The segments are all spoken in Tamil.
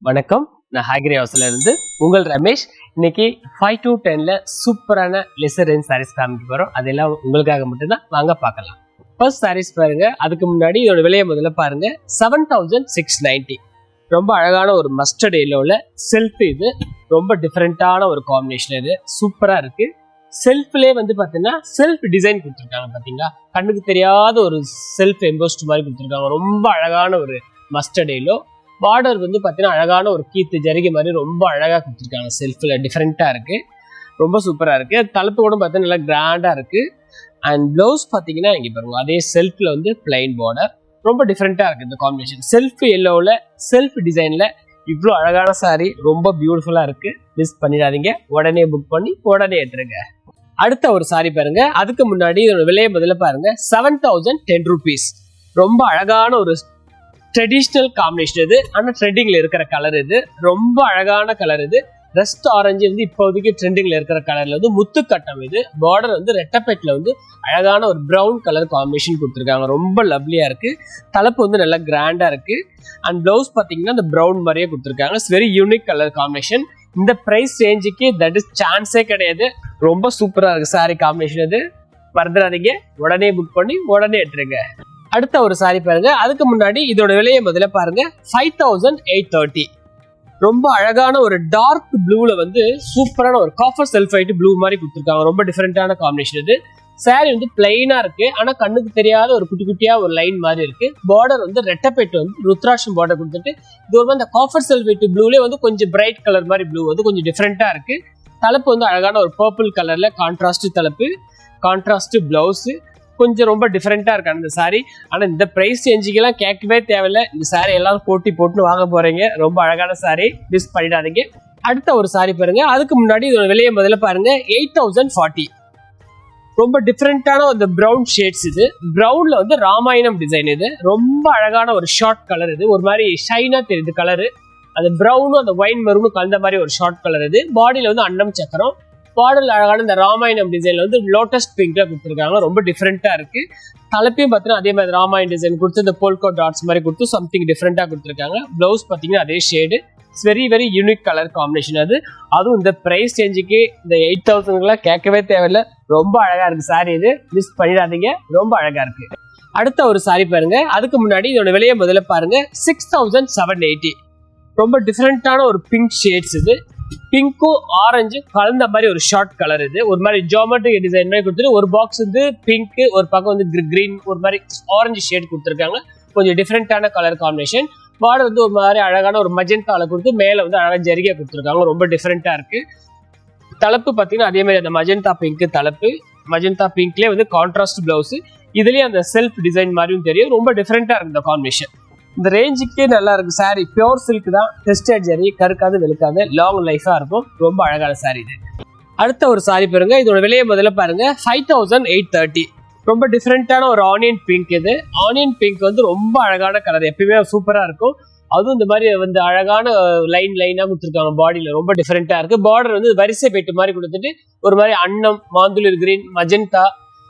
வணக்கம், நான் ஹாகிரி ஹவுஸ்ல இருந்து உங்கள் ரமேஷ். இன்னைக்கு 5 to 10ல சூப்பரான லெசர் ரேஞ்ச் சாரீஸ் காமிக்க போறோம். அதெல்லாம் உங்களுக்காக மட்டும்தான். வாங்க பார்க்கலாம். ஃபர்ஸ்ட் சாரீஸ் பாருங்க. அதுக்கு முன்னாடி இதோட விலையை முதல்ல பாருங்க. 7690. ரொம்ப அழகான ஒரு மஸ்டர்ட் எல்லோல செல்ஃப். இது ரொம்ப டிஃப்ரெண்டான ஒரு காம்பினேஷன். இது சூப்பரா இருக்கு. செல்ஃப்லேயே பாத்தீங்கன்னா செல்ஃப் டிசைன் கொடுத்துருக்காங்க. பாத்தீங்களா, கண்ணுக்கு தெரியாத ஒரு செல்ஃப் எம்போஸ்ட் மாதிரி கொடுத்துருக்காங்க. ரொம்ப அழகான ஒரு மஸ்டர்ட் எல்லோ. பார்டர் பார்த்தீங்கன்னா அழகான ஒரு கீத்து ஜரிகை மாதிரி ரொம்ப அழகாக கொடுத்துருக்காங்க. செல்ஃபில் டிஃப்ரெண்ட்டாக இருக்குது, ரொம்ப சூப்பராக இருக்குது. தலைப்பு கூட பார்த்தீங்கன்னா நல்லா கிராண்டாக இருக்குது. அண்ட் ப்ளவுஸ் பார்த்தீங்கன்னா இங்கே பாருங்க, அதே செல்ஃபில் பிளைன் பார்டர் ரொம்ப டிஃப்ரெண்ட்டாக இருக்குது. இந்த காம்பினேஷன் செல்ஃப் எல்லோவில் செல்ஃப் டிசைனில் இவ்வளோ அழகான சாரீ ரொம்ப பியூட்டிஃபுல்லாக இருக்குது. மிஸ் பண்ணிடாதீங்க, உடனே புக் பண்ணி உடனே எடுத்துருங்க. அடுத்த ஒரு சாரீ பாருங்க. அதுக்கு முன்னாடி இதோட விலையை முதல்ல பாருங்க. 7010 rupees. ரொம்ப அழகான ஒரு ட்ரெடிஷ்னல் காம்பினேஷன். இது ஆனால் ட்ரெண்டிங்ல இருக்கிற கலர். இது ரொம்ப அழகான கலர். இது ரெஸ்ட் ஆரஞ்சு இப்போதைக்கு ட்ரெண்டிங்ல இருக்கிற கலர்ல முத்துக்கட்டம். இது பார்டர் ரெட்டப்பேட்ல அழகான ஒரு ப்ரௌன் கலர் காம்பினேஷன் கொடுத்துருக்காங்க. ரொம்ப லவ்லியா இருக்கு. தலைப்பு நல்லா கிராண்டா இருக்கு. அண்ட் பிளவுஸ் பாத்தீங்கன்னா இந்த ப்ரௌன் மாதிரியே கொடுத்துருக்காங்க. It's very unique colour combination. இந்த பிரைஸ் ரேஞ்சுக்கு தட் இஸ் சான்ஸே கிடையாது. ரொம்ப சூப்பரா இருக்கு சாரி காம்பினேஷன். இது மறந்துடாதீங்க, உடனே புக் பண்ணி உடனே எடுத்துருங்க. அடுத்த ஒரு சாரி பாருங்க. அதுக்கு முன்னாடி இதோட விலையை முதல்ல பாருங்க. 5830. ரொம்ப அழகான ஒரு டார்க் ப்ளூல சூப்பரான ஒரு காப்பர் சல்ஃபைட் ப்ளூ மாதிரி கொடுத்துருக்காங்க. ரொம்ப டிஃப்ரெண்டான காம்பினேஷன். இது சாரி பிளைனா இருக்கு, ஆனா கண்ணுக்கு தெரியாத ஒரு குட்டி குட்டியா ஒரு லைன் மாதிரி இருக்கு. பார்டர் ரெட்டப்பேட் ருத்ராட்சம் பார்டர் கொடுத்துட்டு இது ஒரு அந்த காப்பர் சல்ஃபைட் ப்ளூலே கொஞ்சம் பிரைட் கலர் மாதிரி ப்ளூ கொஞ்சம் டிஃப்ரெண்டா இருக்கு. தலைப்பு அழகான ஒரு பர்பிள் கலர்ல கான்ட்ராஸ்ட் தலைப்பு, கான்ட்ராஸ்ட் பிளவுஸ். கொஞ்சம் ரொம்ப டிஃப்ரெண்டா இருக்காங்க இந்த சாரி. ஆனா இந்த பிரைஸ் ரேஞ்சுக்கெல்லாம் கேட்கவே தேவையில்லை. இந்த சாரி எல்லாரும் போட்டு வாங்க போறீங்க. ரொம்ப அழகான சாரி, மிஸ் பண்ணிடாதீங்க. அடுத்த ஒரு சாரி பாருங்க. அதுக்கு முன்னாடி இதோட விலையை முதல்ல பாருங்க. 8040. ரொம்ப டிஃப்ரெண்டான அந்த ப்ரௌன் ஷேட்ஸ். இது ப்ரௌன்ல ராமாயணம் டிசைன். இது ரொம்ப அழகான ஒரு ஷார்ட் கலர். இது ஒரு மாதிரி ஷைனா தெரியுது கலரு. அந்த ப்ரௌனும் அந்த ஒயின் மெரூனும் கலந்த மாதிரி ஒரு ஷார்ட் கலர். இது பாடியில அன்னம் சக்கரம். பார்டர்ல அழகான இந்த ராமாயணம் டிசைன்ல லோட்டஸ் பிங்க்ல கொடுத்துருக்காங்க. ரொம்ப டிஃப்ரெண்டா இருக்கு. தலைப்பையும் பார்த்தீங்கன்னா அதே மாதிரி ராமாயணம் டிசைன் கொடுத்து இந்த போல்கோ டாட்ஸ் மாதிரி கொடுத்து சம்திங் டிஃப்ரெண்டா கொடுத்துருக்காங்க. பிளவுஸ் பார்த்தீங்கன்னா அதே shade. It's very very unique colour combination. அதுவும் இந்த பிரைஸ் ரேஞ்சுக்கு இந்த 8000 கேட்கவே தேவையில்லை. ரொம்ப அழகா இருக்கு சாரி. இது மிஸ் பண்ணிடாதீங்க, ரொம்ப அழகா இருக்கு. அடுத்த ஒரு சாரி பாருங்க. அதுக்கு முன்னாடி இதோட விலையை முதல்ல பாருங்க. 6780. ரொம்ப டிஃப்ரெண்டான ஒரு பிங்க் ஷேட்ஸ். இது பிங்க்கும் ஆரஞ்சு கலந்த மாதிரி ஒரு ஷார்ட் கலர். இது ஒரு மாதிரி ஜியோமெட்ரிக் டிசைன் மாதிரி கொடுத்துட்டு ஒரு பாக்ஸ் பிங்க், ஒரு பக்கம் கிரீன், ஒரு மாதிரி ஆரஞ்சு ஷேட் கொடுத்துருக்காங்க. கொஞ்சம் டிஃப்ரெண்டான கலர் காம்பினேஷன். பார்டர் ஒரு மாதிரி அழகான ஒரு மஜெண்டால கொடுத்து மேல அழகான ஜரிகை கொடுத்துருக்காங்க. ரொம்ப டிஃப்ரெண்டா இருக்கு. தலைப்பு பார்த்தீங்கன்னா அதே மாதிரி அந்த மஜெண்டா பிங்க் தலைப்பு, மஜெண்டா பிங்க்லேயே கான்ட்ராஸ்ட் பிளவுஸ். இதுலயே அந்த செல்ஃப் டிசைன் மாதிரியும் தெரியும். ரொம்ப டிஃப்ரெண்டா இருக்கு இந்த காம்பினேஷன். இந்த ரேஞ்சுக்கே நல்லா இருக்கு சாரி. பியோர் சில்க் தான், டெஸ்டட் ஜரி, கருக்காது வெளுக்காது, லாங் லைஃபா இருக்கும். ரொம்ப அழகான சாரி இது. அடுத்த ஒரு சாரி பாருங்க. இதோட விலையை முதல்ல பாருங்க. 5830. ரொம்ப டிஃப்ரெண்டான ஒரு ஆனியன் பிங்க். இது ஆனியன் பிங்க் ரொம்ப அழகான கலர். எப்பயுமே சூப்பரா இருக்கும். அதுவும் இந்த மாதிரி அழகான லைனா கொடுத்துருக்காங்க. பாடியில ரொம்ப டிஃப்ரெண்டா இருக்கு. பார்டர் வரிசை பெட்டு மாதிரி கொடுத்துட்டு ஒரு மாதிரி அன்னம், மாந்துளிர் கிரீன், மஜெண்டா,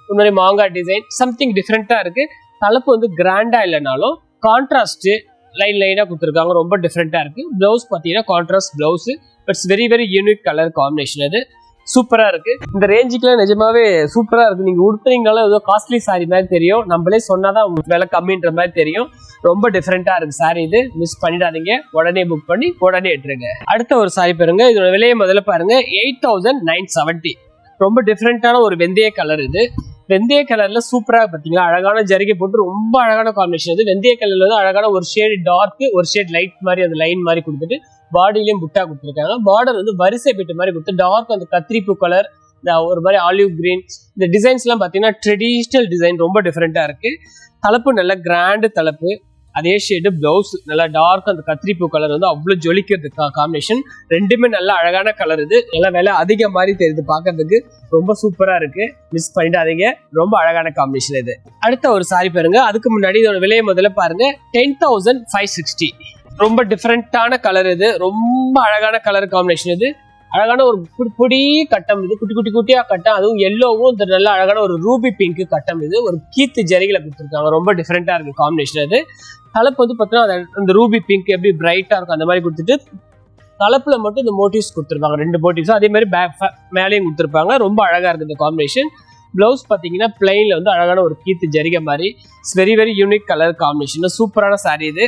ஒரு மாதிரி மாங்காய் டிசைன், சம்திங் டிஃப்ரெண்டா இருக்கு. தலைப்பு கிராண்டா இல்லைனாலும் கான்ட்ராஸ்ட் லைனா கொடுத்துருக்காங்க. ரொம்ப டிஃப்ரெண்டா இருக்கு. பிளவுஸ் பார்த்தீங்கன்னா contrast blouse. It's very very unique colour combination. இது சூப்பரா இருக்கு. இந்த ரேஞ்சுக்குலாம் நிஜமாவே சூப்பரா இருக்கு. நீங்க உடுத்துறீங்கனாலும் ஏதோ காஸ்ட்லி சாரி மாதிரி தெரியும். நம்மளே சொன்னாதான் விலை கம்மின்ற மாதிரி தெரியும். ரொம்ப டிஃப்ரெண்டா இருக்கு சாரி. இது மிஸ் பண்ணிடாதீங்க, உடனே புக் பண்ணி உடனே எடுத்துருங்க. அடுத்த ஒரு சாரி பாருங்க. இதோட விலையை முதல்ல பாருங்க. 8970. ரொம்ப டிஃப்ரெண்டான ஒரு வெந்தய கலர். இது வெந்தய கலர்ல சூப்பரா பாத்தீங்களா, அழகான ஜரிகை போட்டு ரொம்ப அழகான காம்பினேஷன். இது வெந்தய கலர்ல அழகான ஒரு ஷேட் டார்க், ஒரு ஷேட் லைட் மாதிரி அந்த லைன் மாதிரி கொடுத்துட்டு பாடியிலயும் புட்டா கொடுத்துருக்காங்க. பார்டர் வரிசை பெட்டு மாதிரி கொடுத்து டார்க் அந்த கத்திரிப்பூ கலர், ஒரு மாதிரி ஆலிவ் கிரீன். இந்த டிசைன்ஸ் எல்லாம் பாத்தீங்கன்னா ட்ரெடிஷனல் டிசைன். ரொம்ப டிஃப்ரெண்டா இருக்கு. தலைப்பு நல்ல கிராண்ட் தலைப்பு. அதே ஷேடு பிளவுஸ் நல்லா டார்க் அந்த கத்திரிப்பூ கலர் அவ்வளவு ஜொலிக்கிறது காம்பினேஷன். ரெண்டுமே நல்ல அழகான கலர். இது நல்லா விலை அதிக மாதிரி தெரியுது பாக்குறதுக்கு. ரொம்ப சூப்பரா இருக்கு, மிஸ் பண்ணிடாதீங்க. ரொம்ப அழகான காம்பினேஷன் இது. அடுத்த ஒரு சாரி பாருங்க. அதுக்கு முன்னாடி இதோட விலையை முதல்ல பாருங்க. 10560. ரொம்ப டிஃப்ரெண்டான கலர். இது ரொம்ப அழகான கலர் காம்பினேஷன். இது அழகான ஒரு பொடி கட்டம் இது, குட்டி குட்டி குட்டியா கட்டம், அதுவும் எல்லோவும் இந்த நல்ல அழகான ஒரு ரூபி பிங்க் கட்டம் இது, ஒரு கீத்து ஜரிகளை கொடுத்துருக்காங்க, ரொம்ப டிஃப்ரெண்டா இருக்கு காம்பினேஷன். அது தலைப்பு வந்து பார்த்தீங்கன்னா அந்த ரூபி பிங்க் எப்படி பிரைட்டா இருக்கும் அந்த மாதிரி கொடுத்துட்டு தலைப்புல மட்டும் இந்த மோட்டிவ்ஸ் கொடுத்துருப்பாங்க, 2 மோட்டிவ்ஸும் அதே மாதிரி மேலேயும் கொடுத்துருப்பாங்க. ரொம்ப அழகா இருக்கு இந்த காம்பினேஷன். பிளவுஸ் பார்த்தீங்கன்னா பிளைன்ல வந்து அழகான ஒரு கீத்து ஜரிகை மாதிரி, very very unique colour combination, சூப்பரான சாரீ இது.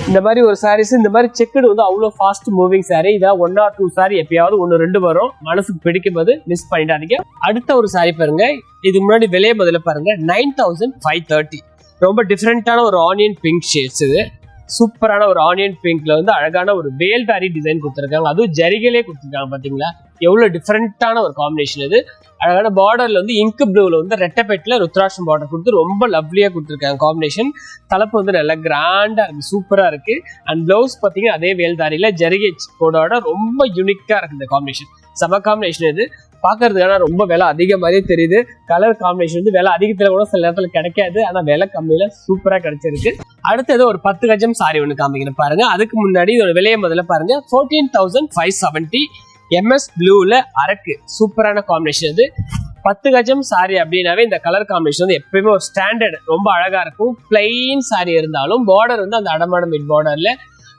இந்த மாதிரி ஒரு சாரீஸ் இந்த மாதிரி செக்குடு வந்து அவ்வளோ ஃபாஸ்ட் மூவிங் சாரீ. இதான் 1 or 2 சாரீ எப்பயாவது 1-2 வரும், மனசுக்கு பிடிக்கும் போது மிஸ் பண்ணிடாதீங்க. அடுத்த ஒரு சாரீ பாருங்க, இதுக்கு முன்னாடி விலையை முதல்ல பாருங்க, 9530. ரொம்ப டிஃப்ரெண்டான ஒரு ஆனியன் பிங்க் ஷேட்ஸ் இது, சூப்பரான ஒரு ஆனியன் பிங்க்ல வந்து அழகான ஒரு வேல்தாரி டிசைன் கொடுத்துருக்காங்க, அதுவும் ஜரிகையிலே கொடுத்துருக்காங்க. பாத்தீங்களா எவ்வளவு டிஃப்ரெண்டான ஒரு காம்பினேஷன் இது. அழகான பார்டர்ல வந்து இங்க் ப்ளூல வந்து ரெட்டப்பேட்ல ருத்ராட்சம் பார்டர் கொடுத்து ரொம்ப லவ்லியா கொடுத்துருக்காங்க காம்பினேஷன். தலைப்பு வந்து நல்லா கிராண்டா இருக்கு, சூப்பரா இருக்கு. அண்ட் பிளவுஸ் பாத்தீங்கன்னா அதே வேல்தாரியில ஜரிகை கோடோட ரொம்ப யூனிக்கா இருக்கு இந்த காம்பினேஷன், செம காம்பினேஷன் இது. பாக்குறதுக்கான ரொம்ப விலை அதிக மாதிரியே தெரியுது. கலர் காம்பினேஷன் வந்து விலை அதிகத்துல கூட சில நேரத்துல கிடைக்காது, ஆனா விலை கம்மியில சூப்பரா கிடைச்சிருக்கு. அடுத்தது ஒரு 10 கஜம் சாரி ஒண்ணு காமிக்கிறேன் பாருங்க. அதுக்கு முன்னாடி இதோட விலையை முதல்ல பாருங்க, 14,570 MS ப்ளூல அரக்கு, சூப்பரான காம்பினேஷன் இது. 10 கஜம் சாரி அப்படின்னாவே இந்த கலர் காம்பினேஷன் வந்து எப்பயுமே ஒரு ஸ்டாண்டர்ட், ரொம்ப அழகா இருக்கும். பிளைன் சாரி இருந்தாலும் பார்டர் வந்து அந்த அடமான மிட் பார்டர்ல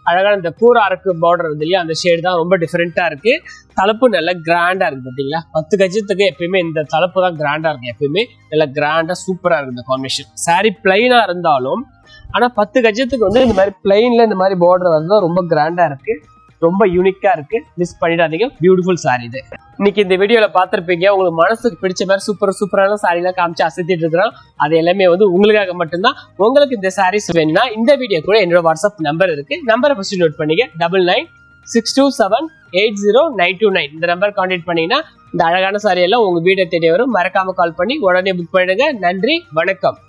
அழகான இந்த கூற அரக்கு பார்டர் வந்து இல்லையா, அந்த ஷேடு தான் ரொம்ப டிஃப்ரெண்டா இருக்கு. தலைப்பு நல்லா கிராண்டா இருக்கு பாத்தீங்களா. 10 கஜத்துக்கு எப்பயுமே இந்த தலைப்பு தான் கிராண்டா இருக்கு, எப்பயுமே நல்லா கிராண்டா சூப்பரா இருக்கு இந்த காம்பினேஷன். சாரி பிளைனா இருந்தாலும் ஆனா 10 கஜத்துக்கு வந்து இந்த மாதிரி பிளைன்ல இந்த மாதிரி பார்டர் வந்து ரொம்ப கிராண்டா இருக்கு, ரொம்ப யூனிக்கா இருக்கு, மிஸ் பண்ணிடாதீங்க. பியூட்டிஃபுல் சாரி இது. இன்னைக்கு இந்த வீடியோல பாத்திருப்பீங்க, உங்களுக்கு மனசுக்கு பிடிச்ச மாதிரி சூப்பரான சாரி எல்லாம் காமிச்சு அசத்திட்டு இருக்கிறோம். அது எல்லாமே வந்து உங்களுக்காக மட்டும்தான். உங்களுக்கு இந்த சாரீஸ் வேணும்னா இந்த வீடியோ கூட என்னோட வாட்ஸ்அப் நம்பர் இருக்கு, நம்பரை ஃபர்ஸ்ட் நோட் பண்ணிக்க, 9962780929. இந்த நம்பர் கான்டாக்ட் பண்ணீங்கன்னா இந்த அழகான சாரி எல்லாம் உங்க வீட்டை தேடி வரும். மறக்காம கால் பண்ணி உடனே புக் பண்ணிடுங்க. நன்றி, வணக்கம்.